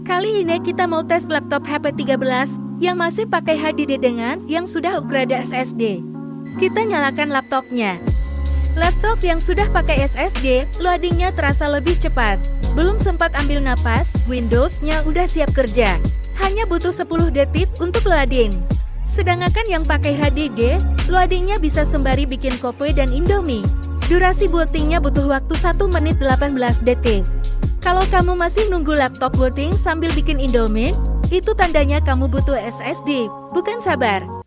Kali ini kita mau tes laptop HP13 yang masih pakai HDD dengan yang sudah upgrade SSD. Kita nyalakan laptopnya. Laptop yang sudah pakai SSD, loadingnya terasa lebih cepat. Belum sempat ambil napas, Windows-nya udah siap kerja. Hanya butuh 10 detik untuk loading. Sedangkan yang pakai HDD, loadingnya bisa sembari bikin kopi dan Indomie. Durasi bootingnya butuh waktu 1 menit 18 detik. Kalau kamu masih nunggu laptop booting sambil bikin Indomie, itu tandanya kamu butuh SSD, bukan sabar.